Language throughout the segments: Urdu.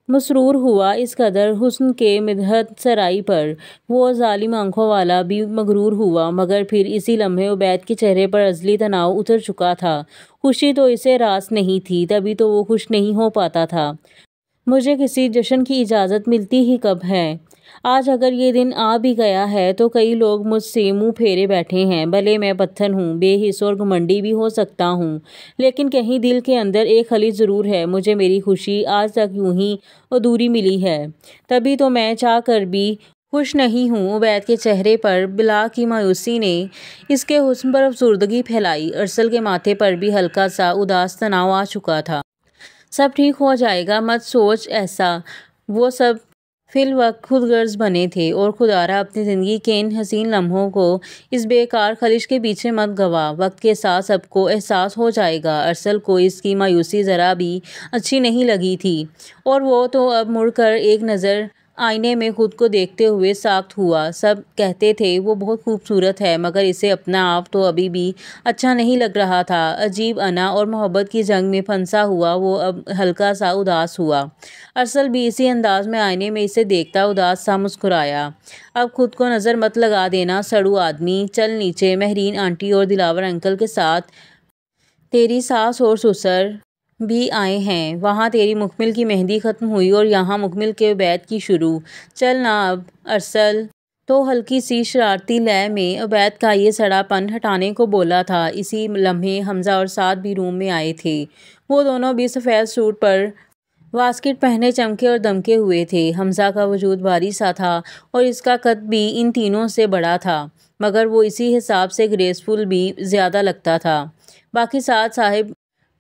مسرور ہوا اس قدر حسن کے مدحت سرائی پر، وہ ظالم آنکھوں والا بھی مغرور ہوا، مگر پھر اسی لمحے عبید کے چہرے پر ازلی تناؤ اتر چکا تھا۔ خوشی تو اسے راس نہیں تھی، تبھی تو وہ خوش نہیں ہو پاتا تھا۔ مجھے کسی جشن کی اجازت ملتی ہی کب ہے؟ آج اگر یہ دن آ بھی گیا ہے تو کئی لوگ مجھ سے منہ پھیرے بیٹھے ہیں، بھلے میں پتھر ہوں، بے حس اور گھمنڈی بھی ہو سکتا ہوں، لیکن کہیں دل کے اندر ایک خلش ضرور ہے، مجھے میری خوشی آج تک یوں ہی ادھوری ملی ہے، تبھی تو میں چاہ کر بھی خوش نہیں ہوں۔ عبید کے چہرے پر بلا کی مایوسی نے اس کے حسن پر افسردگی پھیلائی، ارسل کے ماتھے پر بھی ہلکا سا اداس تناؤ آ چکا تھا۔ سب ٹھیک ہو جائے گا، مت سوچ ایسا۔ وہ سب فی الوقت خود غرض بنے تھے، اور خدارا اپنی زندگی کے ان حسین لمحوں کو اس بیکار خلش کے پیچھے مت گوا، وقت کے ساتھ سب کو احساس ہو جائے گا۔ ارسل کو اس کی مایوسی ذرا بھی اچھی نہیں لگی تھی، اور وہ تو اب مڑ کر ایک نظر آئینے میں خود کو دیکھتے ہوئے ساخت ہوا۔ سب کہتے تھے وہ بہت خوبصورت ہے، مگر اسے اپنا آپ تو ابھی بھی اچھا نہیں لگ رہا تھا۔ عجیب انا اور محبت کی جنگ میں پھنسا ہوا وہ اب ہلکا سا اداس ہوا۔ ارسل بھی اسی انداز میں آئینے میں اسے دیکھتا اداس سا مسکرایا۔ اب خود کو نظر مت لگا دینا سڑو آدمی، چل نیچے، مہرین آنٹی اور دلاور انکل کے ساتھ تیری ساس اور سسر بھی آئے ہیں، وہاں تیری مکمل کی مہندی ختم ہوئی اور یہاں مکمل کے عبید کی شروع، چل نا اب۔ ارسل تو ہلکی سی شرارتی لے میں عبید کا یہ سڑا پن ہٹانے کو بولا تھا، اسی لمحے حمزہ اور سعد بھی روم میں آئے تھے۔ وہ دونوں بھی سفید سوٹ پر واسکٹ پہنے چمکے اور دمکے ہوئے تھے۔ حمزہ کا وجود بھاری سا تھا اور اس کا قد بھی ان تینوں سے بڑا تھا، مگر وہ اسی حساب سے گریسفل بھی زیادہ لگتا تھا۔ باقی سعد صاحب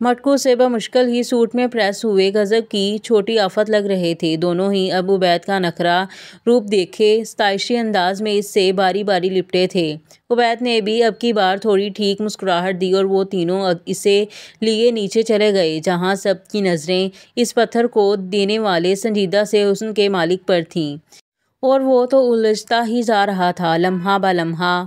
مٹکوں سے بمشکل ہی سوٹ میں پریس ہوئے گزب کی چھوٹی آفت لگ رہے تھے۔ دونوں ہی اب عبید کا نخرہ روپ دیکھے ستائشی انداز میں اس سے باری باری لپٹے تھے۔ عبید نے بھی اب کی بار تھوڑی ٹھیک مسکراہٹ دی اور وہ تینوں اسے لیے نیچے چلے گئے، جہاں سب کی نظریں اس پتھر کو دینے والے سنجیدہ سے حسن کے مالک پر تھیں، اور وہ تو الجھتا ہی جا رہا تھا لمحہ با لمحہ۔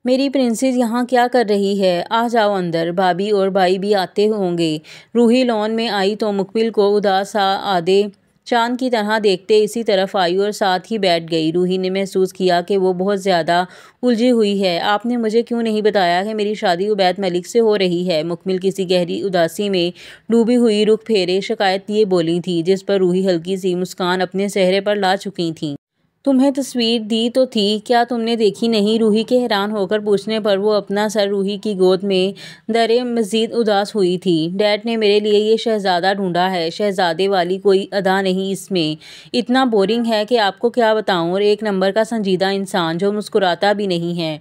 میری پرنسس یہاں کیا کر رہی ہے؟ آ جاؤ اندر، بھابھی اور بھائی بھی آتے ہوں گے۔ روحی لون میں آئی تو مکمل کو اداس سا آدھے چاند کی طرح دیکھتے اسی طرف آئی اور ساتھ ہی بیٹھ گئی۔ روحی نے محسوس کیا کہ وہ بہت زیادہ الجھی ہوئی ہے۔ آپ نے مجھے کیوں نہیں بتایا کہ میری شادی عبید ملک سے ہو رہی ہے؟ مکمل کسی گہری اداسی میں ڈوبی ہوئی رخ پھیرے شکایت لیے بولی تھی، جس پر روحی ہلکی سی مسکان اپنے چہرے پر لا چکی تھیں۔ تمہیں تصویر دی تو تھی، کیا تم نے دیکھی نہیں؟ روحی کے حیران ہو کر پوچھنے پر وہ اپنا سر روحی کی گود میں دھرے مزید اداس ہوئی تھی۔ ڈیڈ نے میرے لیے یہ شہزادہ ڈھونڈا ہے، شہزادے والی کوئی ادا نہیں اس میں، اتنا بورنگ ہے کہ آپ کو کیا بتاؤں، اور ایک نمبر کا سنجیدہ انسان جو مسکراتا بھی نہیں ہے۔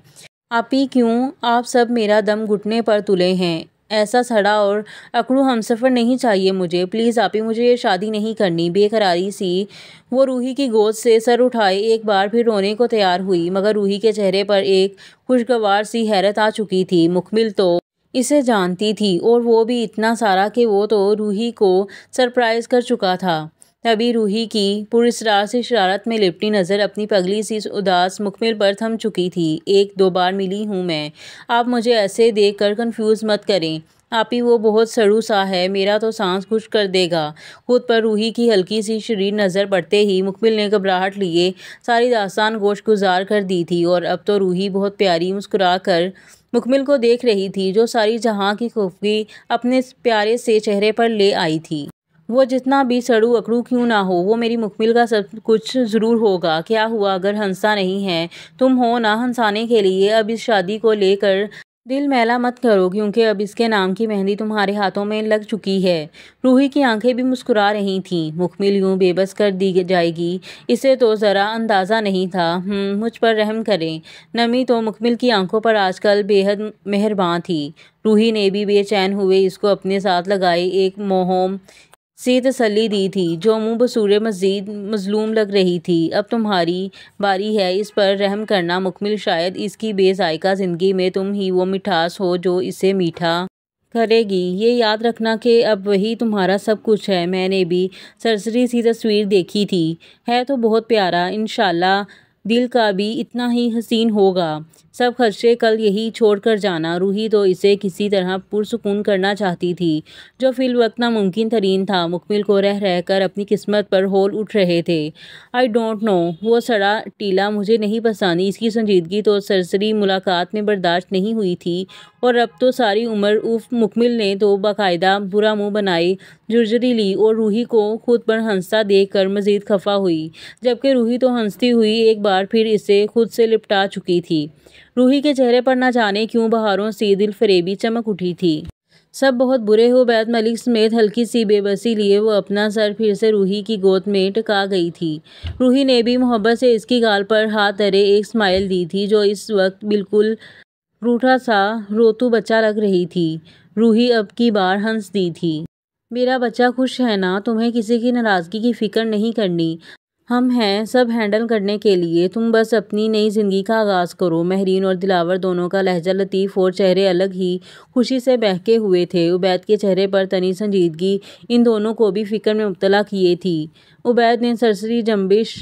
آپی کیوں؟ آپ سب میرا دم گھٹنے پر تلے ہیں، ایسا سڑا اور اکڑو ہمسفر نہیں چاہیے مجھے، پلیز آپی مجھے یہ شادی نہیں کرنی۔ بے قراری سی وہ روحی کی گود سے سر اٹھائے ایک بار پھر رونے کو تیار ہوئی، مگر روحی کے چہرے پر ایک خوشگوار سی حیرت آ چکی تھی۔ مکمل تو اسے جانتی تھی، اور وہ بھی اتنا سارا کہ وہ تو روحی کو سرپرائز کر چکا تھا۔ تبھی روحی کی پراسرار سی شرارت میں لپٹی نظر اپنی پگلی سی اداس مکمل پر تھم چکی تھی۔ ایک دو بار ملی ہوں میں، آپ مجھے ایسے دیکھ کر کنفیوز مت کریں آپی، وہ بہت سڑو سا ہے، میرا تو سانس خشک کر دے گا۔ خود پر روحی کی ہلکی سی شریر نظر پڑتے ہی مکمل نے گھبراہٹ لیے ساری داستان گوش گزار کر دی تھی، اور اب تو روحی بہت پیاری مسکرا کر مکمل کو دیکھ رہی تھی، جو ساری جہاں کی خفگی اپنے پیارے سے چہرے پر لے آئی تھی۔ وہ جتنا بھی سڑو اکڑو کیوں نہ ہو، وہ میری مکمل کا سب کچھ ضرور ہوگا۔ کیا ہوا اگر ہنسا نہیں ہے؟ تم ہو نا ہنسانے کے لیے۔ اب اس شادی کو لے کر دل میلا مت کرو، کیونکہ اب اس کے نام کی مہندی تمہارے ہاتھوں میں لگ چکی ہے۔ روحی کی آنکھیں بھی مسکرا رہی تھیں۔ مکمل یوں بے بس کر دی جائے گی، اسے تو ذرا اندازہ نہیں تھا۔ مجھ پر رحم کریں۔ نمی تو مکمل کی آنکھوں پر آج کل بے حد مہرباں تھی۔ روحی نے بھی بے چین ہوئے اس کو اپنے ساتھ لگائے ایک موہوم سی تسلی دی تھی، جو منہ بصورے مزید مظلوم لگ رہی تھی۔ اب تمہاری باری ہے اس پر رحم کرنا مکمل، شاید اس کی بے ذائقہ زندگی میں تم ہی وہ مٹھاس ہو جو اسے میٹھا کرے گی۔ یہ یاد رکھنا کہ اب وہی تمہارا سب کچھ ہے۔ میں نے بھی سرسری سی تصویر دیکھی تھی، ہے تو بہت پیارا، انشاءاللہ دل کا بھی اتنا ہی حسین ہوگا۔ سب خدشے کل یہی چھوڑ کر جانا۔ روحی تو اسے کسی طرح پرسکون کرنا چاہتی تھی، جو فی الوقت ناممکن ترین تھا۔ مکمل کو رہ رہ کر اپنی قسمت پر ہول اٹھ رہے تھے۔ آئی ڈونٹ نو، وہ سڑا ٹیلا مجھے نہیں پسند۔ اس کی سنجیدگی تو سرسری ملاقات میں برداشت نہیں ہوئی تھی، اور اب تو ساری عمر مکمل نے تو باقاعدہ برا منہ بنائے جرجری لی اور روحی کو خود پر ہنستا دیکھ کر مزید خفا ہوئی، جبکہ روحی تو ہنستی ہوئی ایک بار پھر اسے خود سے لپٹا چکی تھی۔ روحی کے چہرے پر نہ جانے کیوں بہاروں سی دل فریبی چمک اٹھی تھی۔ سب بہت برے ہو عبید ملک سمیت ہلکی سی بے بسی لیے وہ اپنا سر پھر سے روحی کی گود میں ٹکا گئی تھی۔ روحی نے بھی محبت سے اس کی گال پر ہاتھ دھرے ایک اسمائل دی تھی، جو اس وقت بالکل روٹھا سا روتو بچہ لگ رہی تھی۔ روحی اب کی بار ہنس دی تھی۔ میرا بچہ خوش ہے نا؟ تمہیں کسی کی ناراضگی کی فکر نہیں کرنی، ہم ہیں سب ہینڈل کرنے کے لیے۔ تم بس اپنی نئی زندگی کا آغاز کرو۔ مہرین اور دلاور دونوں کا لہجہ لطیف اور چہرے الگ ہی خوشی سے بہکے ہوئے تھے۔ عبید کے چہرے پر تنی سنجیدگی ان دونوں کو بھی فکر میں مبتلا کیے تھی۔ عبید نے سرسری جنبش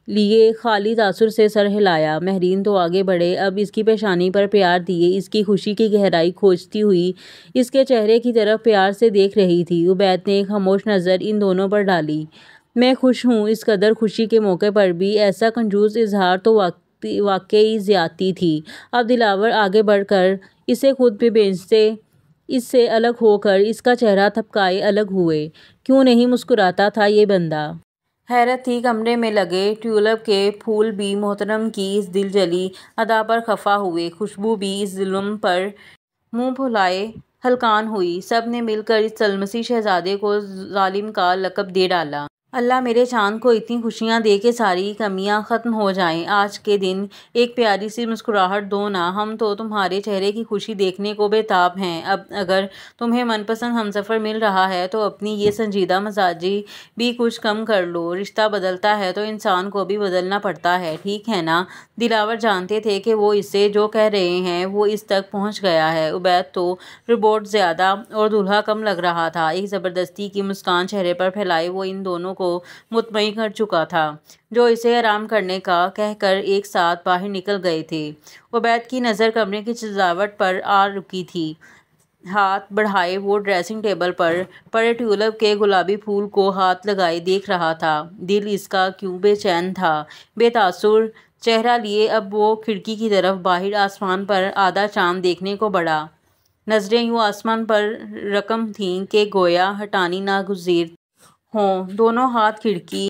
لیے خالی تاثر سے سر ہلایا۔ مہرین تو آگے بڑھے، اب اس کی پیشانی پر پیار دیے اس کی خوشی کی گہرائی کھوجتی ہوئی اس کے چہرے کی طرف پیار سے دیکھ رہی تھی۔ عبید نے ایک خاموش نظر ان دونوں پر ڈالی۔ میں خوش ہوں۔ اس قدر خوشی کے موقع پر بھی ایسا کنجوس اظہار تو واقعی زیادتی تھی۔ اب دلاور آگے بڑھ کر اسے خود پہ بھیجتے اس سے الگ ہو کر اس کا چہرہ تھپکائے الگ ہوئے۔ کیوں نہیں مسکراتا تھا یہ بندہ؟ حیرت تھی۔ کمرے میں لگے ٹیولپ کے پھول بھی محترم کی اس دل جلی ادا پر خفا ہوئے۔ خوشبو بھی اس ظلم پر منہ پھلائے ہلکان ہوئی۔ سب نے مل کر اس طلمسی شہزادے کو ظالم کا لقب دے ڈالا۔ اللہ میرے چاند کو اتنی خوشیاں دے کہ ساری کمیاں ختم ہو جائیں۔ آج کے دن ایک پیاری سی مسکراہٹ دو نا، ہم تو تمہارے چہرے کی خوشی دیکھنے کو بے تاب ہیں۔ اب اگر تمہیں من پسند ہمسفر مل رہا ہے تو اپنی یہ سنجیدہ مزاجی بھی کچھ کم کر لو۔ رشتہ بدلتا ہے تو انسان کو بھی بدلنا پڑتا ہے، ٹھیک ہے نا؟ دلاور جانتے تھے کہ وہ اسے جو کہہ رہے ہیں وہ اس تک پہنچ گیا ہے۔ عبید تو ربوٹ زیادہ اور دولہا کم لگ رہا تھا۔ ایک زبردستی کی مسکان چہرے پر پھیلائے وہ ان دونوں کو مطمئن کر چکا تھا، جو اسے آرام کرنے کا کہہ کر ایک ساتھ باہر نکل گئے تھے۔ عبید کی نظر کمرے کی سجاوٹ پر آ رکی تھی۔ ہاتھ بڑھائے وہ ڈریسنگ ٹیبل پر پڑے ٹیولپ کے گلابی پھول کو ہاتھ لگائے دیکھ رہا تھا۔ دل اس کا کیوں بے چین تھا۔ بے تاثر چہرہ لیے اب وہ کھڑکی کی طرف باہر آسمان پر آدھا چاند دیکھنے کو بڑھا۔ نظریں یوں آسمان پر رقم تھیں کہ گویا ہٹانی ناگزیر ہوں۔ دونوں ہاتھ کھڑکی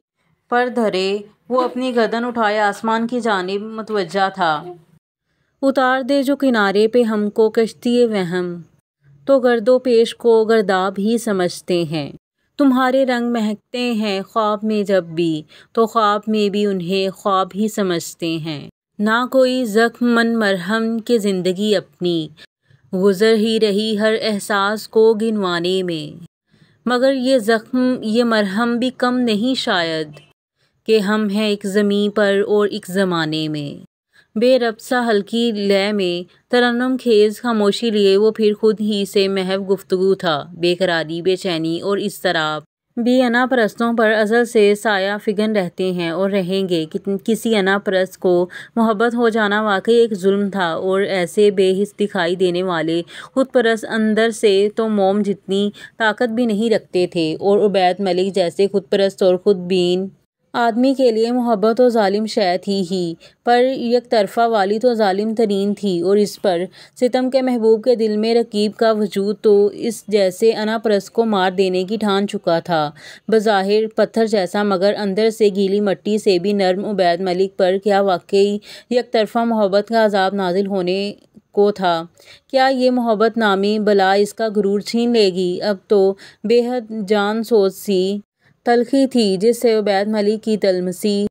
پر دھرے وہ اپنی گردن اٹھائے آسمان کی جانب متوجہ تھا۔ اتار دے جو کنارے پہ ہم کو کشتی وہم، تو گرد و پیش کو گرداب ہی سمجھتے ہیں۔ تمہارے رنگ مہکتے ہیں خواب میں جب بھی، تو خواب میں بھی انہیں خواب ہی سمجھتے ہیں۔ نہ کوئی زخم من مرہم کہ زندگی اپنی گزر ہی رہی ہر احساس کو گنوانے میں، مگر یہ زخم یہ مرہم بھی کم نہیں شاید، کہ ہم ہیں ایک زمیں پر اور ایک زمانے میں۔ بے ربط سا ہلکی لے میں ترنم خیز خاموشی لیے وہ پھر خود ہی سے محو گفتگو تھا۔ بے قراری، بے چینی اور اضطراب بھی انا پرستوں پر ازل سے سایہ فگن رہتے ہیں اور رہیں گے۔ کسی انا پرست کو محبت ہو جانا واقعی ایک ظلم تھا، اور ایسے بے حس دکھائی دینے والے خود پرست اندر سے تو موم جتنی طاقت بھی نہیں رکھتے تھے، اور عبید ملک جیسے خود پرست اور خود بین آدمی کے لیے محبت تو ظالم شے تھی ہی، پر یک طرفہ والی تو ظالم ترین تھی، اور اس پر ستم کے محبوب کے دل میں رقیب کا وجود تو اس جیسے انا پرست کو مار دینے کی ٹھان چکا تھا۔ بظاہر پتھر جیسا مگر اندر سے گیلی مٹی سے بھی نرم عبید ملک پر کیا واقعی یک طرفہ محبت کا عذاب نازل ہونے کو تھا؟ کیا یہ محبت نامی بلا اس کا غرور چھین لے گی؟ اب تو بے حد جان سوز سی تلخی تھی جس سے عبید ملک کی طلمسی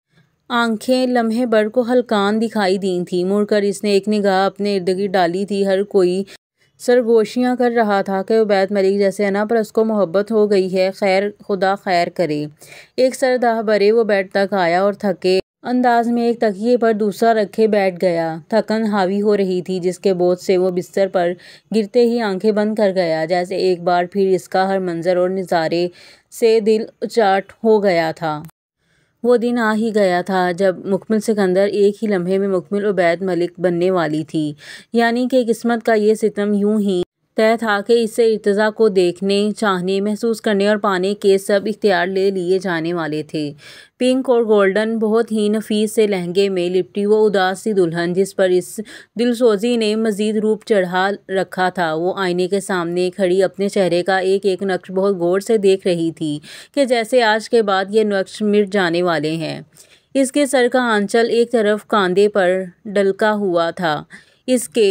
آنکھیں لمحے بھر کو ہلکان دکھائی دی تھیں۔ مڑ کر اس نے ایک نگاہ اپنے ارد گرد ڈالی تھی۔ ہر کوئی سرگوشیاں کر رہا تھا کہ عبید ملک جیسے انا پرست کو محبت ہو گئی ہے، خیر خدا خیر کرے۔ ایک سرداہ بھرے وہ بیڈ تک آیا اور تھکے انداز میں ایک تکیے پر دوسرا رکھے بیٹھ گیا۔ تھکن حاوی ہو رہی تھی جس کے بوجھ سے وہ بستر پر گرتے ہی آنکھیں بند کر گیا، جیسے ایک بار پھر اس کا ہر منظر اور نظارے سے دل اچاٹ ہو گیا تھا۔ وہ دن آ ہی گیا تھا جب مکمل سکندر ایک ہی لمحے میں مکمل عبید ملک بننے والی تھی، یعنی کہ قسمت کا یہ ستم یوں ہی طے تھا کہ اس سے ارتضیٰ کو دیکھنے، چاہنے، محسوس کرنے اور پانے کے سب اختیار لے لیے جانے والے تھے۔ پنک اور گولڈن بہت ہی نفیس سے لہنگے میں لپٹی وہ اداس سی دلہن، جس پر اس دلسوزی نے مزید روپ چڑھا رکھا تھا، وہ آئینے کے سامنے کھڑی اپنے چہرے کا ایک ایک نقش بہت غور سے دیکھ رہی تھی کہ جیسے آج کے بعد یہ نقش مٹ جانے والے ہیں۔ اس کے سر کا آنچل ایک طرف کاندھے پر ڈلکا ہوا تھا، اس کے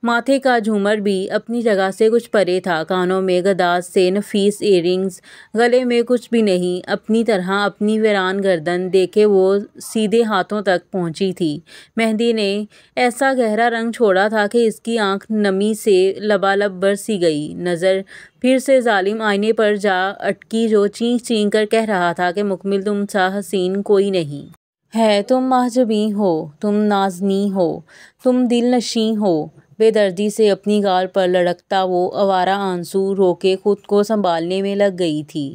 ماتھے کا جھومر بھی اپنی جگہ سے کچھ پرے تھا، کانوں میں گداز سے نفیس ایئرنگز، گلے میں کچھ بھی نہیں، اپنی طرح اپنی ویران گردن دیکھے وہ سیدھے ہاتھوں تک پہنچی تھی۔ مہندی نے ایسا گہرا رنگ چھوڑا تھا کہ اس کی آنکھ نمی سے لبالب برسی گئی۔ نظر پھر سے ظالم آئینے پر جا اٹکی جو چینک چینک کر کہہ رہا تھا کہ مکمل تم سا حسین کوئی نہیں ہے، تم محجوبیں ہو، تم نازنیں ہو، تم دل نشیں ہو۔ بے دردی سے اپنی گال پر لڑکتا وہ آوارہ آنسو روکے خود کو سنبھالنے میں لگ گئی تھی۔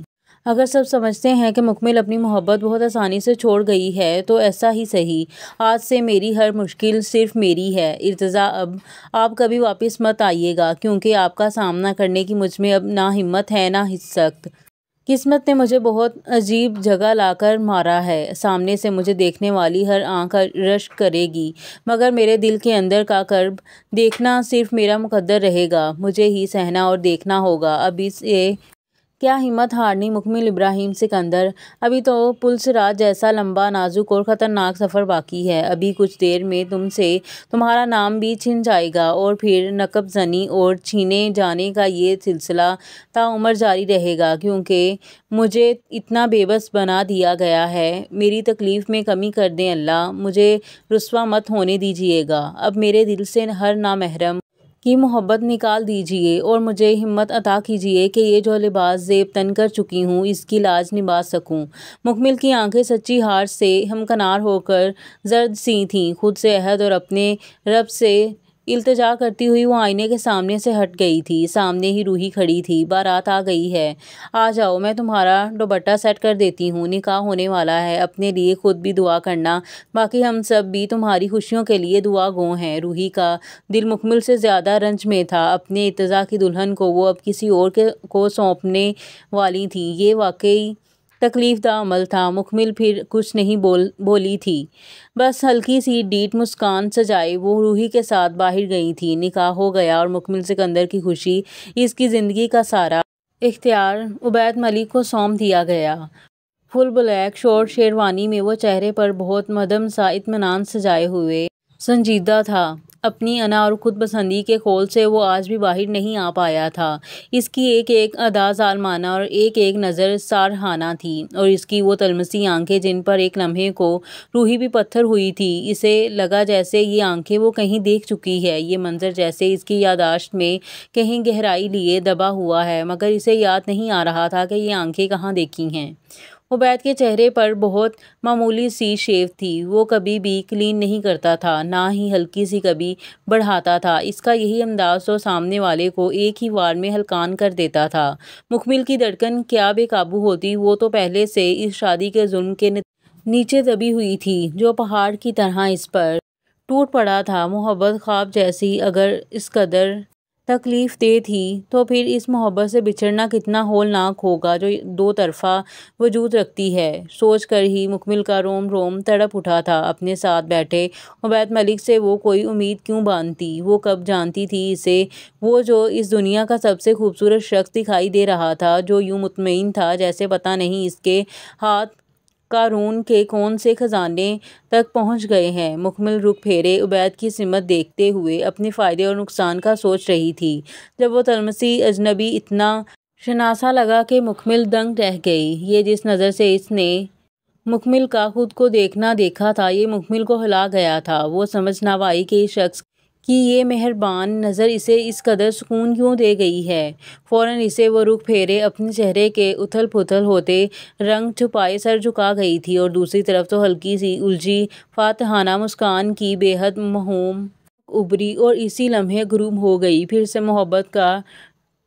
اگر سب سمجھتے ہیں کہ مکمل اپنی محبت بہت آسانی سے چھوڑ گئی ہے تو ایسا ہی سہی، آج سے میری ہر مشکل صرف میری ہے۔ ارتضیٰ اب آپ کبھی واپس مت آئیے گا، کیونکہ آپ کا سامنا کرنے کی مجھ میں اب نہ ہمت ہے نہ سخت۔ قسمت نے مجھے بہت عجیب جگہ لا کر مارا ہے، سامنے سے مجھے دیکھنے والی ہر آنکھ رشک کرے گی، مگر میرے دل کے اندر کا کرب دیکھنا صرف میرا مقدر رہے گا، مجھے ہی سہنا اور دیکھنا ہوگا۔ اب اسے کیا ہمت ہارنی مکمل ابراہیم سکندر، ابھی تو پلسرات جیسا لمبا، نازک اور خطرناک سفر باقی ہے۔ ابھی کچھ دیر میں تم سے تمہارا نام بھی چھن جائے گا اور پھر نقب زنی اور چھینے جانے کا یہ سلسلہ تاعمر جاری رہے گا، کیونکہ مجھے اتنا بے بس بنا دیا گیا ہے۔ میری تکلیف میں کمی کر دیں اللہ، مجھے رسوا مت ہونے دیجیے گا۔ اب میرے دل سے ہر نامحرم کی محبت نکال دیجیے اور مجھے ہمت عطا کیجیے کہ یہ جو لباس زیب تن کر چکی ہوں اس کی لاج نبھا سکوں۔ مکمل کی آنکھیں سچی ہار سے ہمکنار ہو کر زرد سی تھیں، خود سے عہد اور اپنے رب سے التجا کرتی ہوئی وہ آئینے کے سامنے سے ہٹ گئی تھی۔ سامنے ہی روحی کھڑی تھی۔ بارات آ گئی ہے، آ جاؤ، میں تمہارا دوپٹہ سیٹ کر دیتی ہوں، نکاح ہونے والا ہے، اپنے لیے خود بھی دعا کرنا، باقی ہم سب بھی تمہاری خوشیوں کے لیے دعا گو ہیں۔ روحی کا دل مکمل سے زیادہ رنج میں تھا، اپنے ارتضیٰ کی دلہن کو وہ اب کسی اور کو سونپنے والی تھی، یہ واقعی تکلیف دہ عمل تھا۔ مکمل پھر کچھ نہیں بولی تھی، بس ہلکی سی ڈیٹ مسکان سجائے وہ روحی کے ساتھ باہر گئی تھی۔ نکاح ہو گیا اور مکمل سکندر کی خوشی، اس کی زندگی کا سارا اختیار عبید ملک کو سونپ دیا گیا۔ فل بلیک شارٹ شیروانی میں وہ چہرے پر بہت مدھم سا اطمینان سجائے ہوئے سنجیدہ تھا۔ اپنی انا اور خود پسندی کے خول سے وہ آج بھی باہر نہیں آ پایا تھا۔ اس کی ایک ایک ادا ظالمانہ اور ایک ایک نظر سارحانہ تھی، اور اس کی وہ تلمسی آنکھیں جن پر ایک لمحے کو روحی بھی پتھر ہوئی تھی۔ اسے لگا جیسے یہ آنکھیں وہ کہیں دیکھ چکی ہے، یہ منظر جیسے اس کی یادداشت میں کہیں گہرائی لیے دبا ہوا ہے، مگر اسے یاد نہیں آ رہا تھا کہ یہ آنکھیں کہاں دیکھی ہیں۔ عبید کے چہرے پر بہت معمولی سی شیو تھی، وہ کبھی بھی کلین نہیں کرتا تھا، نہ ہی ہلکی سی کبھی بڑھاتا تھا۔ اس کا یہی انداز تو سامنے والے کو ایک ہی وار میں ہلکان کر دیتا تھا۔ مکمل کی دھڑکن کیا بے قابو ہوتی، وہ تو پہلے سے اس شادی کے ظلم کے نیچے دبی ہوئی تھی جو پہاڑ کی طرح اس پر ٹوٹ پڑا تھا۔ محبت خواب جیسی اگر اس قدر تکلیف دہ تھی تو پھر اس محبت سے بچھڑنا کتنا ہولناک ہوگا جو دو طرفہ وجود رکھتی ہے۔ سوچ کر ہی مکمل کا روم روم تڑپ اٹھا تھا۔ اپنے ساتھ بیٹھے عبید ملک سے وہ کوئی امید کیوں باندھتی، وہ کب جانتی تھی اسے، وہ جو اس دنیا کا سب سے خوبصورت شخص دکھائی دے رہا تھا، جو یوں مطمئن تھا جیسے پتہ نہیں اس کے ہاتھ قارون کے کون سے خزانے تک پہنچ گئے ہیں۔ مکمل رخ پھیرے عبید کی سمت دیکھتے ہوئے اپنے فائدے اور نقصان کا سوچ رہی تھی، جب وہ طلمسی اجنبی اتنا شناسا لگا کہ مکمل دنگ رہ گئی۔ یہ جس نظر سے اس نے مکمل کا خود کو دیکھنا دیکھا تھا، یہ مکمل کو ہلا گیا تھا۔ وہ سمجھ نہ پائی کہ اس شخص کی یہ مہربان نظر اسے اس قدر سکون کیوں دے گئی ہے۔ فوراً اسے وہ رخ پھیرے اپنے چہرے کے اتھل پتھل ہوتے رنگ چھپائے سر جھکا گئی تھی، اور دوسری طرف تو ہلکی سی الجھی فاتحانہ مسکان کی بے حد مہم ابھری اور اسی لمحے غروب ہو گئی۔ پھر سے محبت کا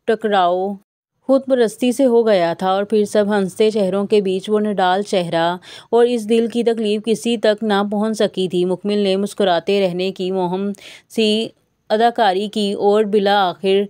ٹکراؤ خود پرستی سے ہو گیا تھا، اور پھر سب ہنستے چہروں کے بیچ وہ نڈال چہرہ اور اس دل کی تکلیف کسی تک نہ پہنچ سکی تھی۔ مکمل نے مسکراتے رہنے کی مہم سی اداکاری کی اور بالآخر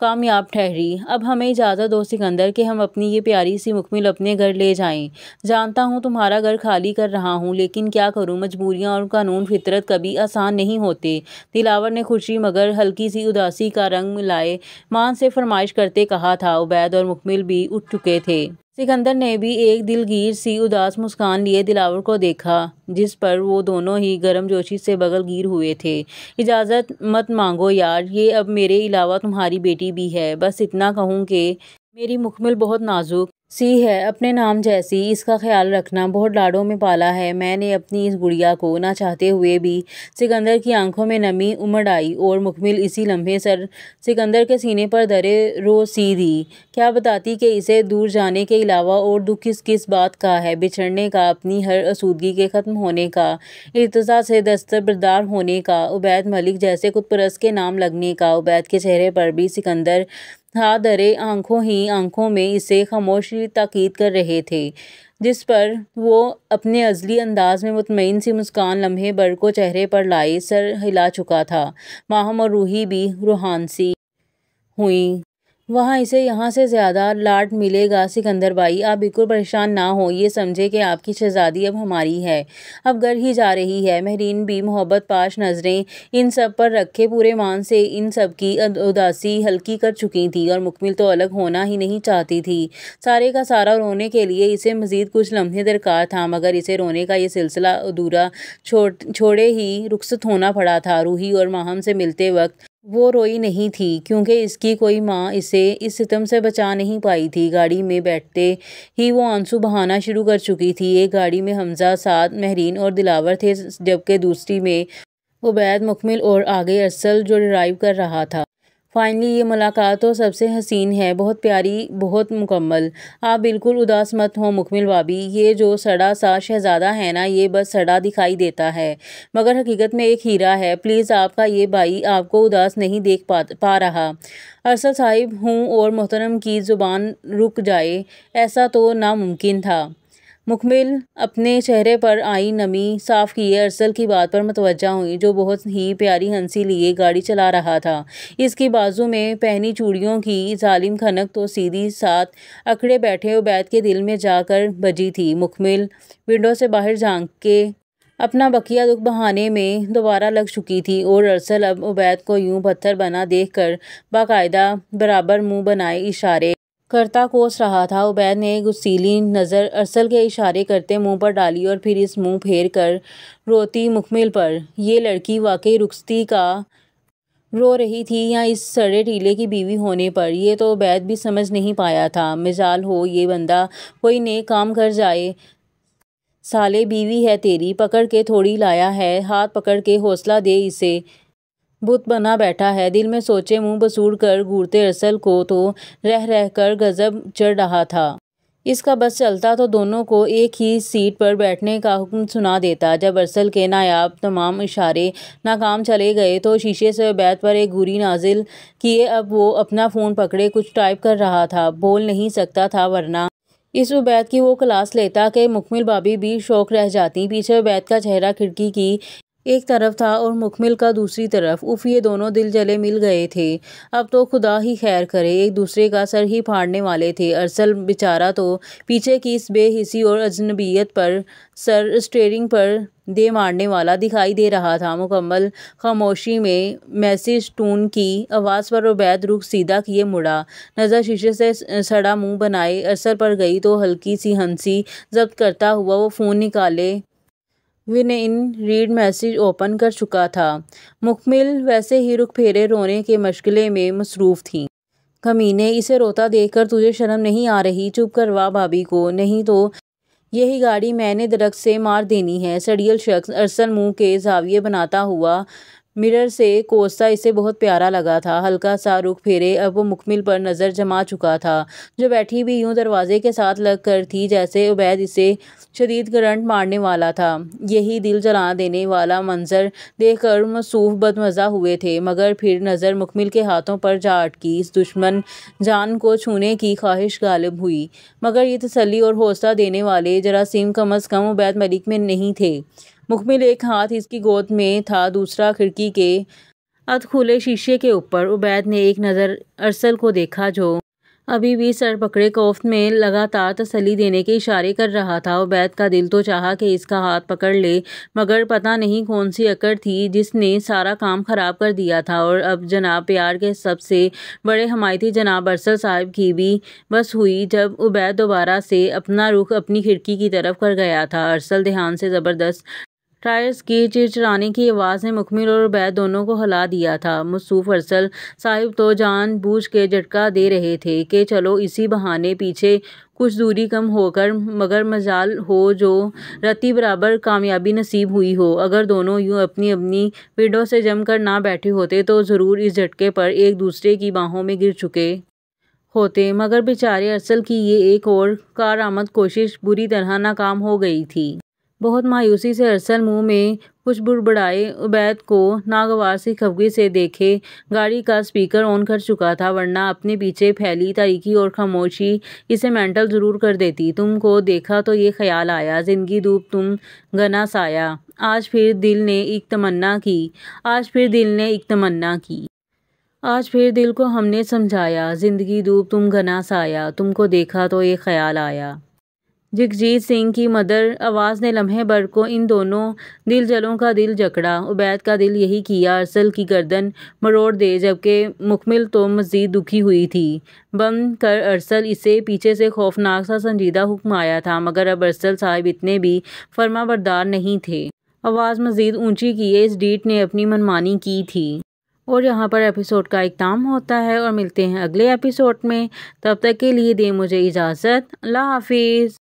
کامیاب ٹھہری۔ اب ہمیں اجازت دو سکندر کہ ہم اپنی یہ پیاری سی مکمل اپنے گھر لے جائیں۔ جانتا ہوں تمہارا گھر خالی کر رہا ہوں، لیکن کیا کروں، مجبوریاں اور قانون فطرت کبھی آسان نہیں ہوتے۔ دلاور نے خوشی مگر ہلکی سی اداسی کا رنگ ملائے مان سے فرمائش کرتے کہا تھا۔ عبید اور مکمل بھی اٹھ چکے تھے۔ سکندر نے بھی ایک دلگیر سی اداس مسکان لیے دلاور کو دیکھا، جس پر وہ دونوں ہی گرم جوشی سے بغل گیر ہوئے تھے۔ اجازت مت مانگو یار، یہ اب میرے علاوہ تمہاری بیٹی بھی ہے۔ بس اتنا کہوں کہ میری مکمل بہت نازک سی ہے، اپنے نام جیسی، اس کا خیال رکھنا، بہت لاڈوں میں پالا ہے میں نے اپنی اس گڑیا کو۔ نہ چاہتے ہوئے بھی سکندر کی آنکھوں میں نمی امڑ آئی اور مکمل اسی لمحے سر سکندر کے سینے پر دھرے رو سی دی۔ کیا بتاتی کہ اسے دور جانے کے علاوہ اور دکھ کس بات کا ہے، بچھڑنے کا، اپنی ہر آسودگی کے ختم ہونے کا، ارتجاع سے دستبردار ہونے کا، عبید ملک جیسے خود پرست کے نام لگنے کا۔ عبید کے چہرے پر بھی سکندر ہاتھ دھرے آنکھوں میں اسے خاموش تاکید کر رہے تھے، جس پر وہ اپنے ازلی انداز میں مطمئن سی مسکان لمحے بھر کو چہرے پر لائے سر ہلا چکا تھا۔ ماہم اور روحی بھی روحان سی ہوئیں۔ وہاں اسے یہاں سے زیادہ لاڈ ملے گا سکندر بھائی، آپ بالکل پریشان نہ ہوں، یہ سمجھے کہ آپ کی شہزادی اب ہماری ہے، اب گھر ہی جا رہی ہے۔ مہرین بھی محبت پاش نظریں ان سب پر رکھے پورے مان سے ان سب کی اداسی ہلکی کر چکی تھی، اور مکمل تو الگ ہونا ہی نہیں چاہتی تھی۔ سارے کا سارا رونے کے لیے اسے مزید کچھ لمحے درکار تھا، مگر اسے رونے کا یہ سلسلہ ادھورا چھوڑے ہی رخصت ہونا پڑا تھا۔ روحی اور ماہم سے ملتے وقت وہ روئی نہیں تھی، کیونکہ اس کی کوئی ماں اسے اس ستم سے بچا نہیں پائی تھی۔ گاڑی میں بیٹھتے ہی وہ آنسو بہانا شروع کر چکی تھی۔ ایک گاڑی میں حمزہ، سعد، مہرین اور دلاور تھے، جبکہ دوسری میں عبید، مکمل اور آگے ارسل جو ڈرائیو کر رہا تھا۔ فائنلی یہ ملاقات تو سب سے حسین ہے، بہت پیاری، بہت مکمل۔ آپ بالکل اداس مت ہوں مکمل بھابھی، یہ جو سڑا سا شہزادہ ہے نا، یہ بس سڑا دکھائی دیتا ہے، مگر حقیقت میں ایک ہیرا ہے۔ پلیز آپ کا یہ بھائی آپ کو اداس نہیں دیکھ پا رہا۔ ارسل صاحب ہوں اور محترم کی زبان رک جائے، ایسا تو ناممکن تھا۔ مکمل اپنے چہرے پر آئی نمی صاف کیے ارسل کی بات پر متوجہ ہوئی، جو بہت ہی پیاری ہنسی لیے گاڑی چلا رہا تھا۔ اس کی بازو میں پہنی چوڑیوں کی ظالم کھنک تو سیدھی ساتھ اکڑے بیٹھے عبید کے دل میں جا کر بجی تھی۔ مکمل ونڈو سے باہر جھانک کے اپنا بقیہ دکھ بہانے میں دوبارہ لگ چکی تھی، اور ارسل اب عبید کو یوں پتھر بنا دیکھ کر باقاعدہ برابر منہ بنائے اشارے کرتا کوس رہا تھا۔ عبید نے غصیلی نظر ارسل کے اشارے کرتے منہ پر ڈالی اور پھر اس منہ پھیر کر روتی مکمل پر۔ یہ لڑکی واقعی رخصتی کا رو رہی تھی یا اس سڑے ٹیلے کی بیوی ہونے پر، یہ تو عبید بھی سمجھ نہیں پایا تھا۔ مجال ہو یہ بندہ کوئی نیک کام کر جائے۔ سالے بیوی ہے تیری، پکڑ کے تھوڑی لایا ہے، ہاتھ پکڑ کے حوصلہ دے اسے، بت بنا بیٹھا ہے۔ دل میں سوچے منہ بسوڑ کر گھورتے ارسل کو تو رہ کر غضب چڑھ رہا تھا۔ اس کا بس چلتا تو دونوں کو ایک ہی سیٹ پر بیٹھنے کا حکم سنا دیتا۔ جب ارسل کے نایاب تمام اشارے ناکام چلے گئے تو شیشے سے عبید پر ایک گھوری نازل کیے۔ اب وہ اپنا فون پکڑے کچھ ٹائپ کر رہا تھا، بول نہیں سکتا تھا، ورنہ اس عبید کی وہ کلاس لیتا کہ مکمل بھابھی بھی شوق رہ جاتی۔ پیچھے عبید کا چہرہ کھڑکی کی ایک طرف تھا اور مکمل کا دوسری طرف۔ اف، یہ دونوں دل جلے مل گئے تھے۔ اب تو خدا ہی خیر کرے، ایک دوسرے کا سر ہی پھاڑنے والے تھے۔ ارسل بیچارہ تو پیچھے کی اس بے حسی اور اجنبیت پر سر اسٹیئرنگ پر دے مارنے والا دکھائی دے رہا تھا۔ مکمل خاموشی میں میسج ٹون کی آواز پر عبید رخ سیدھا کیے مڑا، نظر شیشے سے سڑا منہ بنائے ارسل پر گئی تو ہلکی سی ہنسی ضبط کرتا ہوا وہ فون نکالے ون ان ریڈ میسج اوپن کر چکا تھا۔ مکمل ویسے ہی رخ پھیرے رونے کے مشغلے میں مصروف تھی۔ کمینے، اسے روتا دیکھ کر تجھے شرم نہیں آ رہی؟ چپ کروا بھابھی کو، نہیں تو یہی گاڑی میں نے درخت سے مار دینی ہے۔ سڑیل شخص ارسل منہ کے زاویے بناتا ہوا مرر سے کوستا اسے بہت پیارا لگا تھا۔ ہلکا سا رخ پھیرے اب وہ مکمل پر نظر جما چکا تھا، جو بیٹھی بھی یوں دروازے کے ساتھ لگ کر تھی جیسے عبید اسے شدید کرنٹ مارنے والا تھا۔ یہی دل جلا دینے والا منظر دیکھ کر مصوف بدمزہ ہوئے تھے، مگر پھر نظر مکمل کے ہاتھوں پر جا اٹکی۔ اس دشمن جان کو چھونے کی خواہش غالب ہوئی، مگر یہ تسلی اور حوصلہ دینے والے جراثیم کم از کم عبید ملک میں نہیں تھے۔ مکمل ایک ہاتھ اس کی گود میں تھا، دوسرا کھڑکی کے ادھ کھلے شیشے کے اوپر۔ عبید نے ایک نظر ارسل کو دیکھا، جو ابھی بھی سر پکڑے کوفت میں لگاتار تسلی دینے کے اشارے کر رہا تھا۔ عبید کا دل تو چاہا کہ اس کا ہاتھ پکڑ لے، مگر پتہ نہیں کون سی اکڑ تھی جس نے سارا کام خراب کر دیا تھا، اور اب جناب پیار کے سب سے بڑے حمایتی جناب ارسل صاحب کی بھی بس ہوئی جب عبید دوبارہ سے اپنا رخ اپنی کھڑکی کی طرف کر گیا تھا۔ ارسل دھیان سے زبردست ٹائرز کی چرچرانے کی آواز نے مکمل اور عبید دونوں کو ہلا دیا تھا۔ مصوف ارسل صاحب تو جان بوجھ کے جھٹکا دے رہے تھے کہ چلو اسی بہانے پیچھے کچھ دوری کم ہو کر مگر مجال ہو جو رتی برابر کامیابی نصیب ہوئی ہو۔ اگر دونوں یوں اپنی اپنی پیڑوں سے جم کر نہ بیٹھے ہوتے تو ضرور اس جھٹکے پر ایک دوسرے کی باہوں میں گر چکے ہوتے، مگر بیچارے ارسل کی یہ ایک اور کارآمد کوشش بری طرح ناکام ہو گئی تھی۔ بہت مایوسی سے ارسل منہ میں کچھ بڑبڑائے عبید کو ناگوار سی خفگی سے دیکھے گاڑی کا سپیکر آن کر چکا تھا، ورنہ اپنے پیچھے پھیلی تاریکی اور خاموشی اسے مینٹل ضرور کر دیتی۔ تم کو دیکھا تو یہ خیال آیا، زندگی ڈوب تم گھنا سایہ۔ آج پھر دل نے ایک تمنا کی، آج پھر دل نے ایک تمنا کی، آج پھر دل کو ہم نے سمجھایا، زندگی ڈوب تم گھنا سایہ، تم کو دیکھا تو یہ خیال آیا۔ جگجیت سنگھ کی مدر آواز نے لمحے بھر کو ان دونوں دل جلوں کا دل جکڑا۔ عبید کا دل یہی کیا ارسل کی گردن مروڑ دے، جبکہ مکمل تو مزید دکھی ہوئی تھی۔ بند کر ارسل، اسے پیچھے سے خوفناک سا سنجیدہ حکم آیا تھا، مگر اب ارسل صاحب اتنے بھی فرما بردار نہیں تھے۔ آواز مزید اونچی کیے اس ڈیٹ نے اپنی منمانی کی تھی۔ اور یہاں پر ایپیسوڈ کا اختتام ہوتا ہے، اور ملتے ہیں اگلے ایپیسوڈ میں۔ تب تک کے لیے دیں مجھے اجازت۔ اللہ حافظ۔